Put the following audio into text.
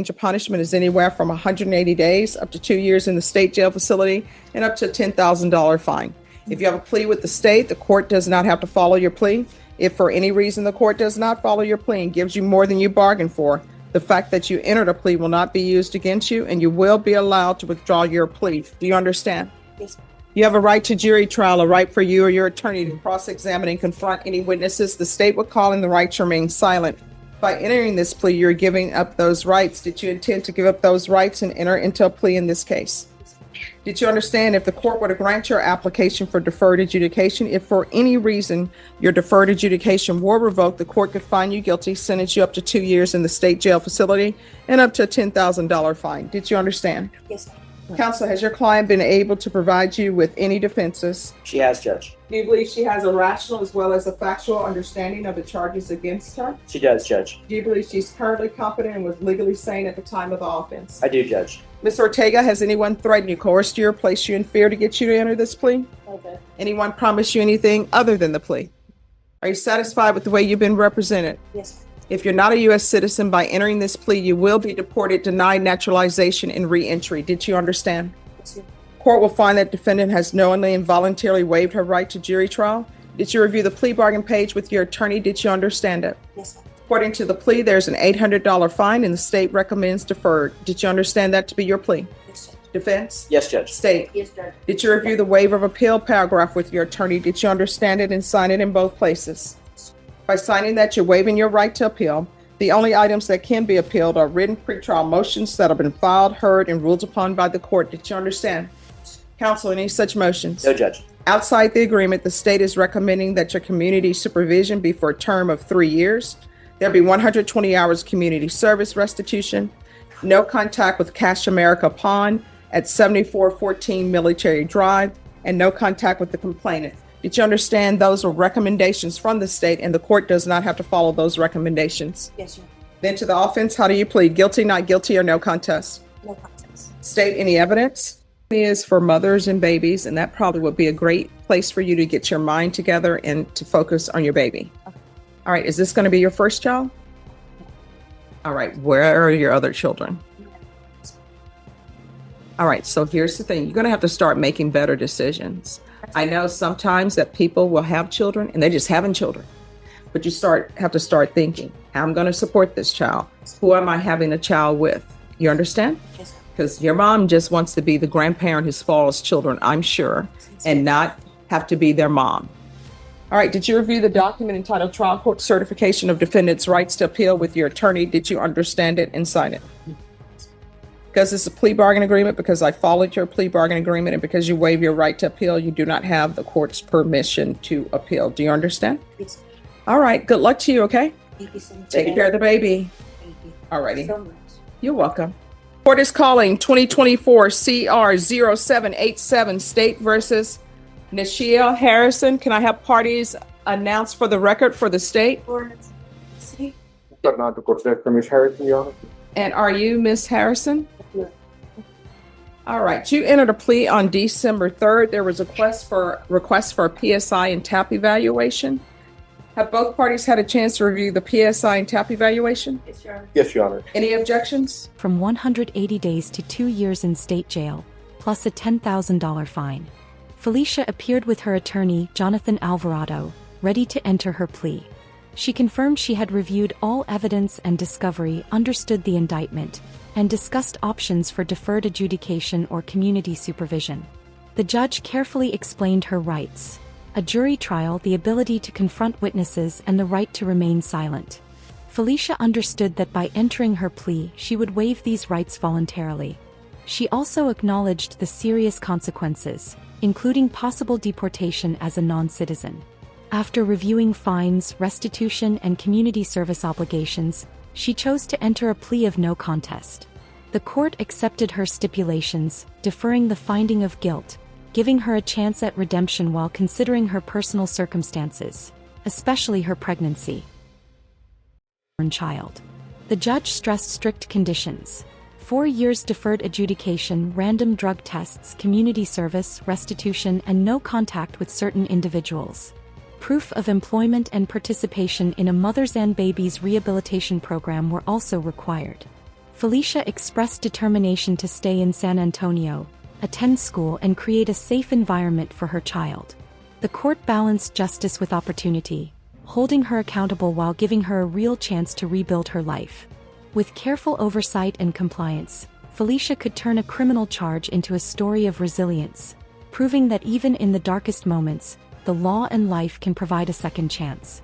Range of punishment is anywhere from 180 days up to 2 years in the state jail facility and up to a $10,000 fine. If you have a plea with the state, the court does not have to follow your plea. If for any reason the court does not follow your plea and gives you more than you bargained for, the fact that you entered a plea will not be used against you, and you will be allowed to withdraw your plea. Do you understand? Yes. You have a right to jury trial, a right for you or your attorney to cross-examine and confront any witnesses. The state would call in the right to remain silent. By entering this plea, you're giving up those rights. Did you intend to give up those rights and enter into a plea in this case? Did you understand if the court were to grant your application for deferred adjudication, if for any reason your deferred adjudication were revoked, the court could find you guilty, sentence you up to 2 years in the state jail facility, and up to a $10,000 fine? Did you understand? Yes. Counsel, has your client been able to provide you with any defenses? She has, Judge. Do you believe she has a rational as well as a factual understanding of the charges against her? She does, Judge. Do you believe she's currently competent and was legally sane at the time of the offense? I do, Judge. Ms. Ortega, has anyone threatened you, coerced you, or placed you in fear to get you to enter this plea? Okay. Anyone promised you anything other than the plea? Are you satisfied with the way you've been represented? Yes. If you're not a U.S. citizen, by entering this plea, you will be deported, denied naturalization, and re-entry. Did you understand? Yes. Court will find that defendant has knowingly and voluntarily waived her right to jury trial. Did you review the plea bargain page with your attorney? Did you understand it? Yes. According to the plea, there's an $800 fine and the state recommends deferred. Did you understand that to be your plea? Yes, Judge. Defense? Yes, Judge. State? Yes, Judge. Did you review the waiver of appeal paragraph with your attorney? Did you understand it and sign it in both places? By signing that, you're waiving your right to appeal. The only items that can be appealed are written pretrial motions that have been filed, heard, and ruled upon by the court. Did you understand? Counsel, any such motions? No, Judge. Outside the agreement, the state is recommending that your community supervision be for a term of 3 years. There'll be 120 hours community service restitution, no contact with Cash America Pond at 7414 Military Drive, and no contact with the complainant. Did you understand those are recommendations from the state and the court does not have to follow those recommendations? Yes, Judge. Then to the offense, how do you plead? Guilty, not guilty, or no contest? No contest. State any evidence? Is for mothers and babies, and that probably would be a great place for you to get your mind together and to focus on your baby. Okay. All right, is this going to be your first child? All right, where are your other children? All right, so here's the thing. You're going to have to start making better decisions. I know sometimes that people will have children and they're just having children, but you have to start thinking, how I'm going to support this child. Who am I having a child with? You understand? Yes, Judge. Because your mom just wants to be the grandparent who spoils children, I'm sure, and not have to be their mom. All right, did you review the document entitled Trial Court Certification of Defendant's Rights to Appeal with your attorney? Did you understand it and sign it? Because it's a plea bargain agreement, because I followed your plea bargain agreement, and because you waive your right to appeal, you do not have the court's permission to appeal. Do you understand? Yes. All right, good luck to you, okay? Thank you so much. Take care of the baby. Thank you All righty. so much. You're welcome. Court is calling 2024 CR 0787 State versus Nichelle Harrison. Can I have parties announced for the record for the state? See? Not the court for Ms. Harrison, Your Honor. And are you Miss Harrison? Yes. All right. You entered a plea on December 3rd. There was a request for a PSI and TAP evaluation. Have both parties had a chance to review the PSI and TAP evaluation? Yes, Your Honor. Yes, Your Honor. Any objections? From 180 days to 2 years in state jail, plus a $10,000 fine. Felicia appeared with her attorney, Jonathan Alvarado, ready to enter her plea. She confirmed she had reviewed all evidence and discovery, understood the indictment, and discussed options for deferred adjudication or community supervision. The judge carefully explained her rights: a jury trial, the ability to confront witnesses, and the right to remain silent. Felicia understood that by entering her plea, she would waive these rights voluntarily. She also acknowledged the serious consequences, including possible deportation as a non-citizen. After reviewing fines, restitution, and community service obligations, she chose to enter a plea of no contest. The court accepted her stipulations, deferring the finding of guilt, giving her a chance at redemption while considering her personal circumstances, especially her pregnancy. Child. The judge stressed strict conditions: 4 years deferred adjudication, random drug tests, community service, restitution, and no contact with certain individuals. Proof of employment and participation in a Mothers and Babies rehabilitation program were also required. Felicia expressed determination to stay in San Antonio, attend school and create a safe environment for her child. The court balanced justice with opportunity, holding her accountable while giving her a real chance to rebuild her life. With careful oversight and compliance, Felicia could turn a criminal charge into a story of resilience, proving that even in the darkest moments, the law and life can provide a second chance.